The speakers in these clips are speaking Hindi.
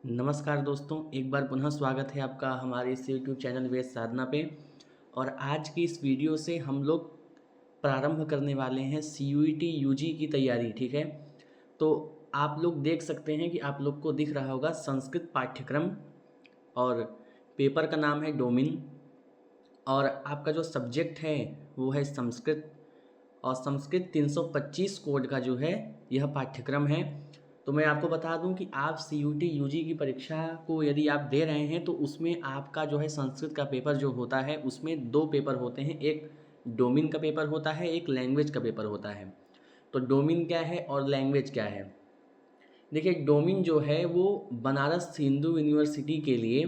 नमस्कार दोस्तों, एक बार पुनः स्वागत है आपका हमारे इस यूट्यूब चैनल वेद साधना पे। और आज की इस वीडियो से हम लोग प्रारंभ करने वाले हैं CUET UG की तैयारी। ठीक है, तो आप लोग देख सकते हैं कि आप लोग को दिख रहा होगा संस्कृत पाठ्यक्रम, और पेपर का नाम है डोमिन, और आपका जो सब्जेक्ट है वो है संस्कृत। और संस्कृत 325 कोड का जो है यह पाठ्यक्रम है। तो मैं आपको बता दूं कि आप CUET UG की परीक्षा को यदि आप दे रहे हैं तो उसमें आपका जो है संस्कृत का पेपर जो होता है उसमें दो पेपर होते हैं, एक डोमिन का पेपर होता है, एक लैंग्वेज का पेपर होता है। तो डोमिन क्या है और लैंग्वेज क्या है? देखिए, डोमिन जो है वो बनारस हिंदू यूनिवर्सिटी के लिए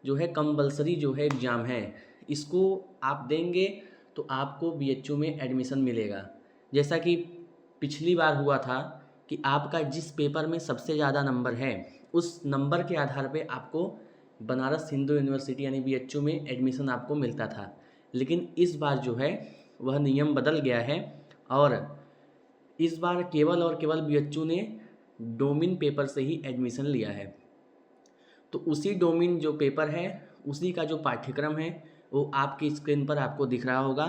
जो है कंपल्सरी जो है एग्ज़ाम है। इसको आप देंगे तो आपको BHU में एडमिशन मिलेगा। जैसा कि पिछली बार हुआ था कि आपका जिस पेपर में सबसे ज़्यादा नंबर है उस नंबर के आधार पे आपको बनारस हिंदू यूनिवर्सिटी यानी BHU में एडमिशन आपको मिलता था। लेकिन इस बार जो है वह नियम बदल गया है, और इस बार केवल और केवल BHU ने डोमिन पेपर से ही एडमिशन लिया है। तो उसी डोमिन जो पेपर है उसी का जो पाठ्यक्रम है वो आपकी स्क्रीन पर आपको दिख रहा होगा।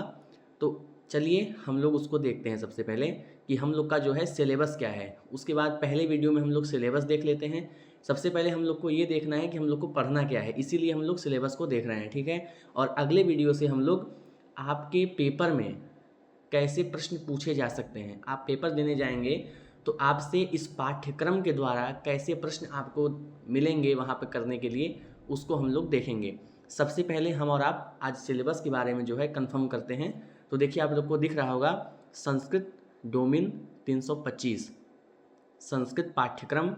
तो चलिए हम लोग उसको देखते हैं। सबसे पहले कि हम लोग का जो है सिलेबस क्या है, उसके बाद पहले वीडियो में हम लोग सिलेबस देख लेते हैं। सबसे पहले हम लोग को ये देखना है कि हम लोग को पढ़ना क्या है, इसीलिए हम लोग सिलेबस को देख रहे हैं। ठीक है, और अगले वीडियो से हम लोग आपके पेपर में कैसे प्रश्न पूछे जा सकते हैं, आप पेपर देने जाएंगे तो आपसे इस पाठ्यक्रम के द्वारा कैसे प्रश्न आपको मिलेंगे वहाँ पर करने के लिए, उसको हम लोग देखेंगे। सबसे पहले हम और आप आज सिलेबस के बारे में जो है कंफर्म करते हैं। तो देखिए, आप लोग को दिख रहा होगा संस्कृत डोमिन 325, संस्कृत पाठ्यक्रम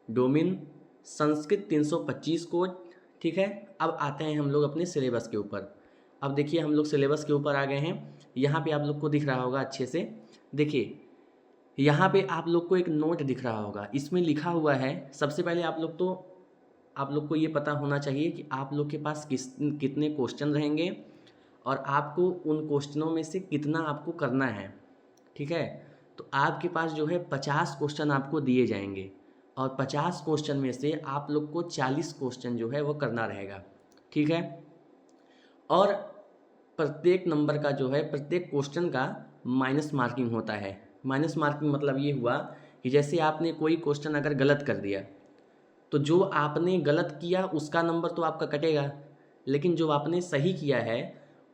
डोमिन संस्कृत 325 कोड। ठीक है, अब आते हैं हम लोग अपने सिलेबस के ऊपर। अब देखिए, हम लोग सिलेबस के ऊपर आ गए हैं। यहाँ पे आप लोग को दिख रहा होगा अच्छे से। देखिए, यहाँ पे आप लोग को एक नोट दिख रहा होगा, इसमें लिखा हुआ है। सबसे पहले आप लोग को ये पता होना चाहिए कि आप लोग के पास कितने क्वेश्चन रहेंगे और आपको उन क्वेश्चनों में से कितना आपको करना है। ठीक है, तो आपके पास जो है 50 क्वेश्चन आपको दिए जाएंगे, और 50 क्वेश्चन में से आप लोग को 40 क्वेश्चन जो है वो करना रहेगा। ठीक है, और प्रत्येक नंबर का जो है प्रत्येक क्वेश्चन का माइनस मार्किंग होता है। माइनस मार्किंग मतलब ये हुआ कि जैसे आपने कोई क्वेश्चन अगर गलत कर दिया तो जो आपने गलत किया उसका नंबर तो आपका कटेगा, लेकिन जो आपने सही किया है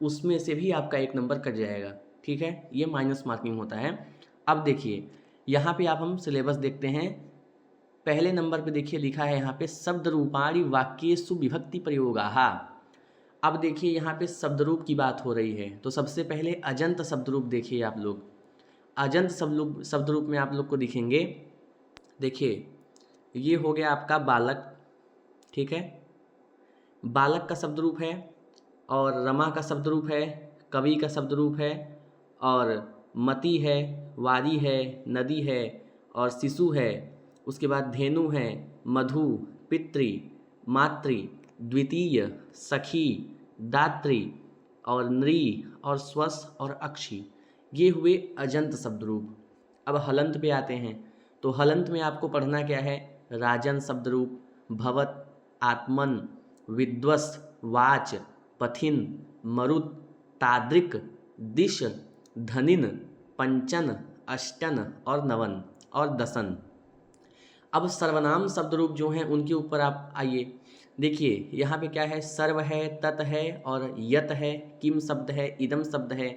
उसमें से भी आपका एक नंबर कट जाएगा। ठीक है, ये माइनस मार्किंग होता है। अब देखिए, यहाँ पे आप हम सिलेबस देखते हैं। पहले नंबर पे देखिए लिखा है यहाँ पे शब्द रूपाणि वाक्येषु विभक्ति प्रयोगाः। अब देखिए, यहाँ पे शब्द रूप की बात हो रही है, तो सबसे पहले अजंत शब्द रूप देखिए आप लोग। अजंत शब्द रूप में आप लोग को दिखेंगे। देखिए, ये हो गया आपका बालक। ठीक है, बालक का शब्द रूप है, और रमा का शब्द रूप है, कवि का शब्द रूप है, और मति है, वारी है, नदी है, और शिशु है। उसके बाद धेनु है, मधु, पितृ, मातृ, द्वितीय, सखी, दात्री, और नृ, और स्वस, और अक्षी। ये हुए अजंत शब्द रूप। अब हलंत पे आते हैं। तो हलंत में आपको पढ़ना क्या है? राजन शब्द रूप, भवत, आत्मन, विद्वस, वाच, पथिन, मरुत, तादृक, दिश, धनिन, पंचन, अष्टन, और नवन, और दसन। अब सर्वनाम शब्द रूप जो हैं उनके ऊपर आप आइए। देखिए, यहाँ पे क्या है? सर्व है, तत् है, और यत है, किम शब्द है, इदम शब्द है।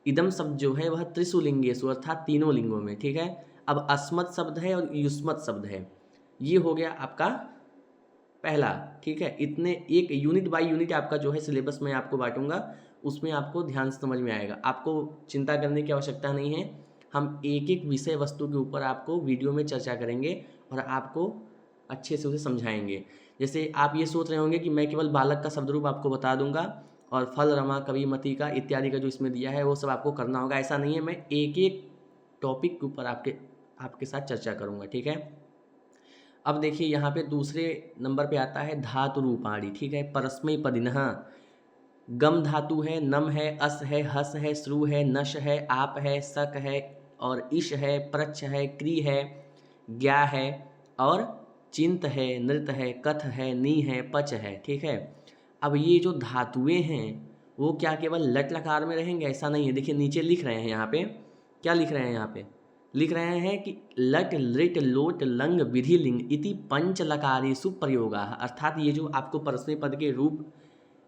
इदम शब्द जो है वह त्रिशुलिंगेषु अर्थात तीनों लिंगों में। ठीक है, अब अस्मत् शब्द है और युष्मत् शब्द है। ये हो गया आपका पहला। ठीक है, इतने एक यूनिट बाय यूनिट आपका जो है सिलेबस में आपको बांटूंगा, उसमें आपको ध्यान से समझ में आएगा। आपको चिंता करने की आवश्यकता नहीं है। हम एक एक विषय वस्तु के ऊपर आपको वीडियो में चर्चा करेंगे और आपको अच्छे से उसे समझाएंगे। जैसे आप ये सोच रहे होंगे कि मैं केवल बालक का शब्द रूप आपको बता दूंगा और फल, रमा, कवि, मति का इत्यादि का जो इसमें दिया है वो सब आपको करना होगा, ऐसा नहीं है। मैं एक एक टॉपिक के ऊपर आपके साथ चर्चा करूँगा। ठीक है, अब देखिए, यहाँ पे दूसरे नंबर पे आता है धातु रूपाणी। ठीक है, परस्मैपदिनः। गम धातु है, नम है, अस है, हस है, श्रु है, नश है, आप है, सक है, और इश है, प्रच्छ है, क्री है, ज्ञा है, और चिंत है, नृत है, कथ है, नी है, पच है, ठीक है। अब ये जो धातुएं हैं वो क्या केवल लट लकार में रहेंगे? ऐसा नहीं है। देखिए नीचे लिख रहे हैं यहाँ पे, क्या लिख रहे हैं यहाँ पे? लिख रहे हैं कि लट लृट लोट लंग विधि लिंग इति पंच लकारेषु प्रयोगा। अर्थात ये जो आपको परस्मै पद के रूप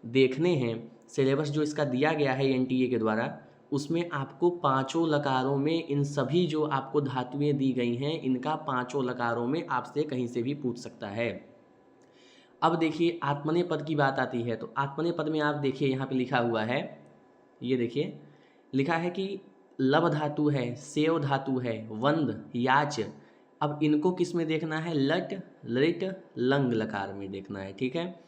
देखने हैं, सिलेबस जो इसका दिया गया है एनटीए के द्वारा, उसमें आपको पांचों लकारों में इन सभी जो आपको धातुएं दी गई हैं इनका पांचों लकारों में आपसे कहीं से भी पूछ सकता है। अब देखिए आत्मनेय पद की बात आती है, तो आत्मनेय पद में आप देखिए यहाँ पे लिखा हुआ है, ये देखिए लिखा है कि लब धातु है, सेव धातु है, वंद, याच। अब इनको किस में देखना है? लट लृट लंग लकार में देखना है, ठीक है।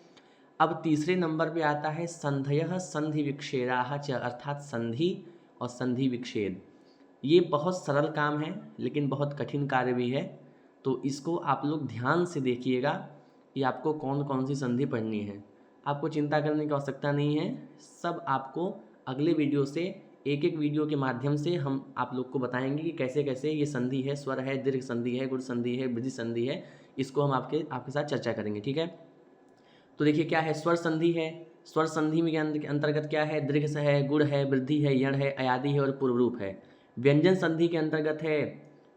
अब तीसरे नंबर पे आता है संधयः संधि विक्षेराः च, अर्थात संधि और संधि विक्षेद। ये बहुत सरल काम है लेकिन बहुत कठिन कार्य भी है, तो इसको आप लोग ध्यान से देखिएगा कि आपको कौन कौन सी संधि पढ़नी है। आपको चिंता करने की आवश्यकता नहीं है, सब आपको अगले वीडियो से एक एक वीडियो के माध्यम से हम आप लोग को बताएंगे कि कैसे कैसे ये संधि है, स्वर है, दीर्घ संधि है, गुण संधि है, वृद्धि संधि है, इसको हम आपके साथ चर्चा करेंगे, ठीक है। तो देखिए क्या है, स्वर संधि है। स्वर संधि में के अंतर्गत क्या है? दीर्घ से है, गुण है, वृद्धि है, यण है, अयादि है और पूर्व रूप है। व्यंजन संधि के अंतर्गत है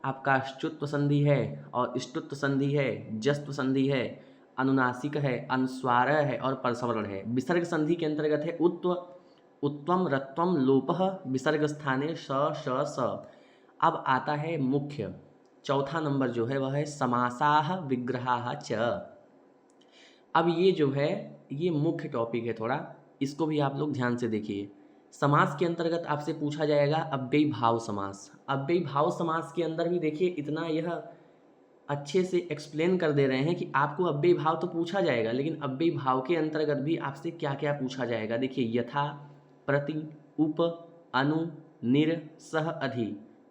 आपका श्चुत्व संधि है और ष्टुत्व संधि है, जस्त्व संधि है, अनुनासिक है, अनुस्वार है और परसवर्ण है। विसर्ग संधि के अंतर्गत है उत्तम रत्वम लोपः विसर्ग स्थाने स श स। अब आता है मुख्य, चौथा नंबर जो है वह है समासाः विग्रहाः च। अब ये जो है ये मुख्य टॉपिक है थोड़ा, इसको भी आप लोग ध्यान से देखिए। समास के अंतर्गत आपसे पूछा जाएगा अव्ययी भाव समास। अव्ययी भाव समास के अंदर भी देखिए इतना यह अच्छे से एक्सप्लेन कर दे रहे हैं कि आपको अव्ययी भाव तो पूछा जाएगा, लेकिन अव्ययी भाव के अंतर्गत भी आपसे क्या क्या पूछा जाएगा। देखिए यथा, प्रति, उप, अनु, निर, सह, अधि।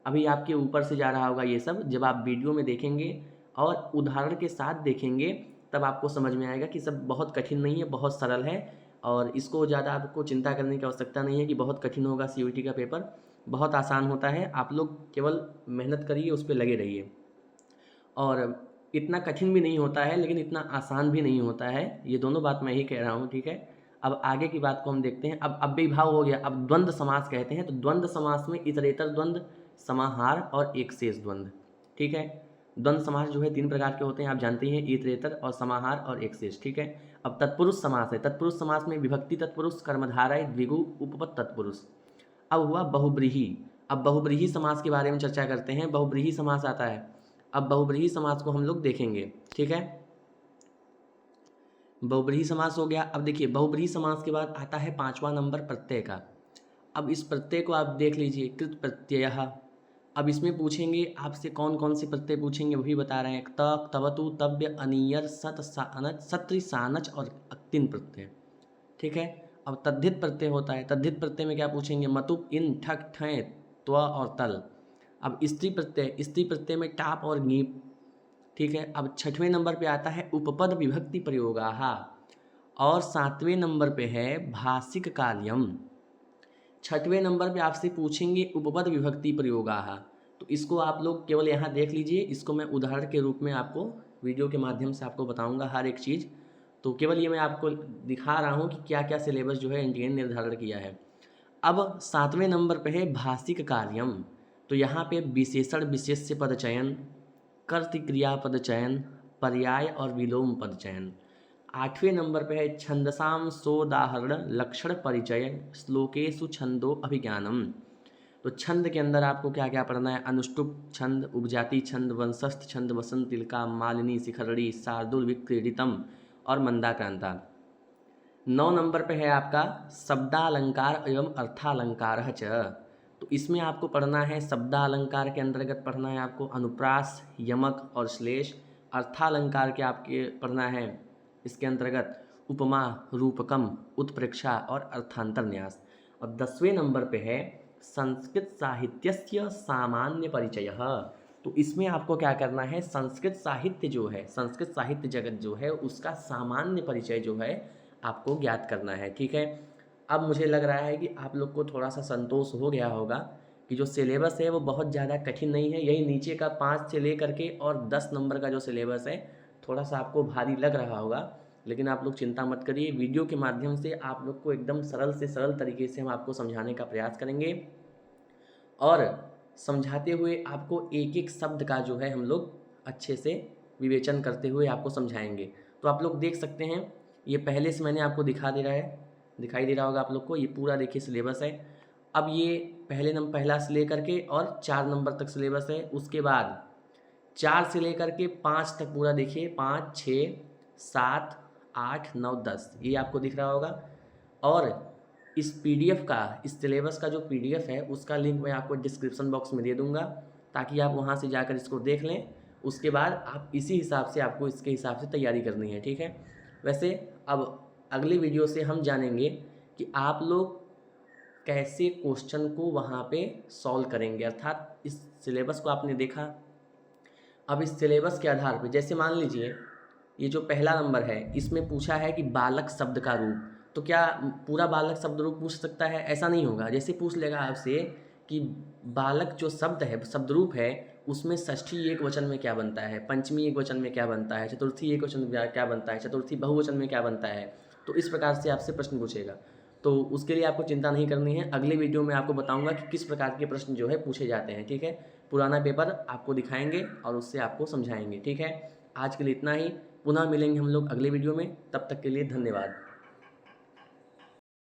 अभी आपके ऊपर से जा रहा होगा ये सब, जब आप वीडियो में देखेंगे और उदाहरण के साथ देखेंगे तब आपको समझ में आएगा कि सब बहुत कठिन नहीं है, बहुत सरल है और इसको ज़्यादा आपको चिंता करने की आवश्यकता नहीं है कि बहुत कठिन होगा। सीयूईटी का पेपर बहुत आसान होता है, आप लोग केवल मेहनत करिए, उस पर लगे रहिए। और इतना कठिन भी नहीं होता है लेकिन इतना आसान भी नहीं होता है, ये दोनों बात मैं ही कह रहा हूँ, ठीक है। अब आगे की बात को हम देखते हैं। अब अव्ययी भाव हो गया, अब द्वंद्व समास कहते हैं। तो द्वंद्व समास में इतरेतर द्वंद्व, समाहार और एक शेष द्वंद्व, ठीक है। द्वंद्व समास जो है तीन प्रकार के होते हैं, आप जानते हैं, इतरेतर और समाहार और एक शेष, ठीक है। अब तत्पुरुष समास है। तत्पुरुष समास में विभक्ति तत्पुरुष, कर्मधारय, द्विगु, उपपद तत्पुरुष। अब हुआ बहुब्रीही। अब बहुब्रीही समास के बारे में चर्चा करते हैं। बहुब्रीही समास आता है, अब बहुब्रीही समास को हम लोग देखेंगे, ठीक है। बहुब्रीही समास हो गया। अब देखिए बहुब्रीही समास के बाद आता है पांचवा नंबर प्रत्यय का। अब इस प्रत्यय को आप देख लीजिए, कृत प्रत्ययः। अब इसमें पूछेंगे आपसे कौन कौन से प्रत्यय पूछेंगे वही बता रहे हैं। त, तवतु, तव्य, अनियर, सत, सानच, सत्रि, सानच और अक्तिन प्रत्यय, ठीक है। अब तद्धित प्रत्यय होता है। तद्धित प्रत्यय में क्या पूछेंगे? मतुप, इन, ठक, ठय, त्व और तल। अब स्त्री प्रत्यय, स्त्री प्रत्यय में टाप और नीप, ठीक है। अब छठवें नंबर पे आता है उपपद विभक्ति प्रयोगाः और सातवें नंबर पे है भाषिक कार्यम। छठवें नंबर पे आपसे पूछेंगे उपपद विभक्ति प्रयोगाः, तो इसको आप लोग केवल यहाँ देख लीजिए, इसको मैं उदाहरण के रूप में आपको वीडियो के माध्यम से आपको बताऊंगा हर एक चीज़। तो केवल ये मैं आपको दिखा रहा हूँ कि क्या क्या सिलेबस जो है एनटीए ने निर्धारण किया है। अब सातवें नंबर पे है भाषिक कार्यम, तो यहाँ पे विशेषण विशेष्य पद चयन, कर्तृ क्रियापद चयन, पर्याय और विलोम पद चयन। आठवें नंबर पे है छंदसाम सोदाहरण लक्षण परिचय श्लोकेषु छंदो अभिज्ञानम। तो छंद के अंदर आपको क्या क्या पढ़ना है? अनुष्टुप छंद, उपजाति छंद, वंशस्थ छंद, वसंत तिलका, मालिनी, शिखरड़ी, शार्दुल, विक्रीडितम और मंदाक्रांता। 9 नंबर पे है आपका शब्दालंकार एवं अर्थालंकार च। तो इसमें आपको पढ़ना है, शब्दालंकार के अंतर्गत पढ़ना है आपको अनुप्रास, यमक और श्लेष। अर्थालंकार के आपके पढ़ना है इसके अंतर्गत उपमा, रूपकम, उत्प्रेक्षा और अर्थांतर न्यास। और 10वें नंबर पे है संस्कृत साहित्यस्य सामान्य परिचयः। तो इसमें आपको क्या करना है? संस्कृत साहित्य जो है, संस्कृत साहित्य जगत जो है उसका सामान्य परिचय जो है आपको ज्ञात करना है, ठीक है। अब मुझे लग रहा है कि आप लोग को थोड़ा सा संतोष हो गया होगा कि जो सिलेबस है वो बहुत ज़्यादा कठिन नहीं है। यही नीचे का 5 से लेकर के और 10 नंबर का जो सिलेबस है थोड़ा सा आपको भारी लग रहा होगा, लेकिन आप लोग चिंता मत करिए। वीडियो के माध्यम से आप लोग को एकदम सरल से सरल तरीके से हम आपको समझाने का प्रयास करेंगे और समझाते हुए आपको एक एक शब्द का जो है हम लोग अच्छे से विवेचन करते हुए आपको समझाएंगे। तो आप लोग देख सकते हैं, ये पहले से मैंने आपको दिखाई दे रहा होगा आप लोग को। ये पूरा देखिए सिलेबस है। अब ये पहला से लेकर के और 4 नंबर तक सिलेबस है। उसके बाद 4 से लेकर के 5 तक पूरा देखिए, 5, 6, 7, 8, 9, 10 ये आपको दिख रहा होगा। और इस पीडीएफ का, इस सिलेबस का जो पीडीएफ है उसका लिंक मैं आपको डिस्क्रिप्शन बॉक्स में दे दूंगा, ताकि आप वहां से जाकर इसको देख लें। उसके बाद आप इसी हिसाब से आपको इसके हिसाब से तैयारी करनी है, ठीक है। वैसे अब अगली वीडियो से हम जानेंगे कि आप लोग कैसे क्वेश्चन को वहाँ पे सॉल्व करेंगे, अर्थात इस सिलेबस को आपने देखा। अब इस सिलेबस के आधार पे जैसे मान लीजिए ये जो पहला नंबर है, इसमें पूछा है कि बालक शब्द का रूप, तो क्या पूरा बालक शब्द रूप पूछ सकता है? ऐसा नहीं होगा। जैसे पूछ लेगा आपसे कि बालक जो शब्द है, शब्द रूप है, उसमें षष्ठी एक वचन में क्या बनता है, पंचमी एक वचन में क्या बनता है, चतुर्थी एक वचन में क्या बनता है, चतुर्थी बहुवचन में क्या बनता है। तो इस प्रकार से आपसे प्रश्न पूछेगा। तो उसके लिए आपको चिंता नहीं करनी है। अगले वीडियो में आपको बताऊंगा कि किस प्रकार के प्रश्न जो है पूछे जाते हैं, ठीक है। पुराना पेपर आपको दिखाएंगे और उससे आपको समझाएंगे, ठीक है। आज के लिए इतना ही। पुनः मिलेंगे हम लोग अगले वीडियो में, तब तक के लिए धन्यवाद।